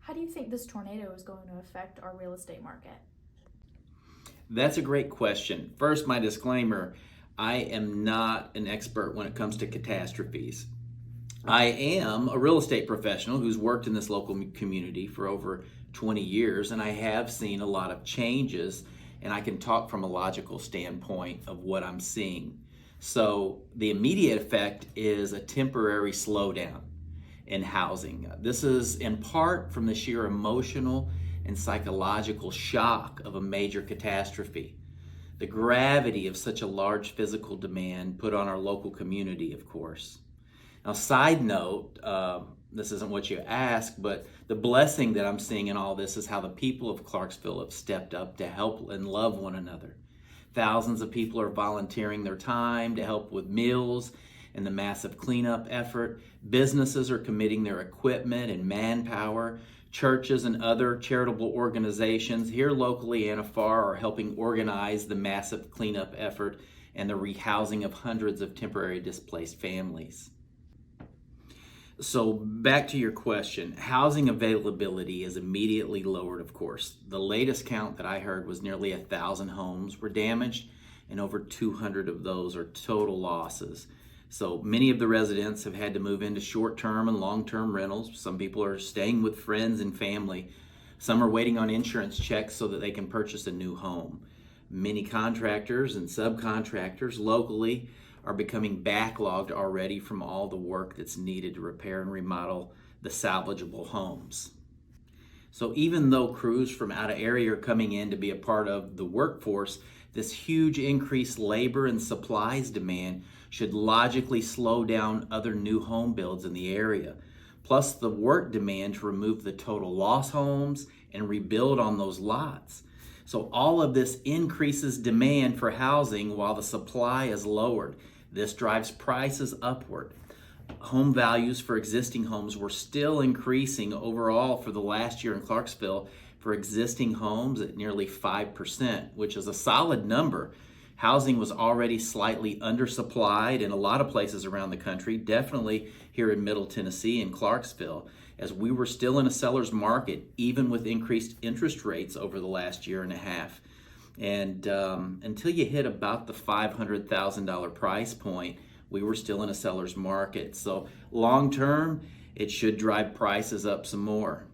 How do you think this tornado is going to affect our real estate market? That's a great question. First, my disclaimer, I am not an expert when it comes to catastrophes. I am a real estate professional who's worked in this local community for over 20 years, and I have seen a lot of changes, and I can talk from a logical standpoint of what I'm seeing. So, the immediate effect is a temporary slowdown in housing. This is in part from the sheer emotional and psychological shock of a major catastrophe. The gravity of such a large physical demand put on our local community, of course. Now, side note, this isn't what you asked, but the blessing that I'm seeing in all this is how the people of Clarksville have stepped up to help and love one another. Thousands of people are volunteering their time to help with meals and the massive cleanup effort. Businesses are committing their equipment and manpower. Churches and other charitable organizations here locally and afar are helping organize the massive cleanup effort and the rehousing of hundreds of temporary displaced families. So back to your question, housing availability is immediately lowered, of course. The latest count that I heard was nearly 1,000 homes were damaged, and over 200 of those are total losses. So many of the residents have had to move into short-term and long-term rentals. Some people are staying with friends and family. Some are waiting on insurance checks so that they can purchase a new home. Many contractors and subcontractors locally are becoming backlogged already from all the work that's needed to repair and remodel the salvageable homes. So even though crews from out of area are coming in to be a part of the workforce, this huge increased labor and supplies demand should logically slow down other new home builds in the area. Plus the work demand to remove the total loss homes and rebuild on those lots. So all of this increases demand for housing while the supply is lowered. This drives prices upward. Home values for existing homes were still increasing overall for the last year in Clarksville for existing homes at nearly 5%, which is a solid number. Housing was already slightly undersupplied in a lot of places around the country, definitely here in Middle Tennessee and Clarksville, as we were still in a seller's market, even with increased interest rates over the last year and a half. And until you hit about the $500,000 price point, we were still in a seller's market. So long term, it should drive prices up some more.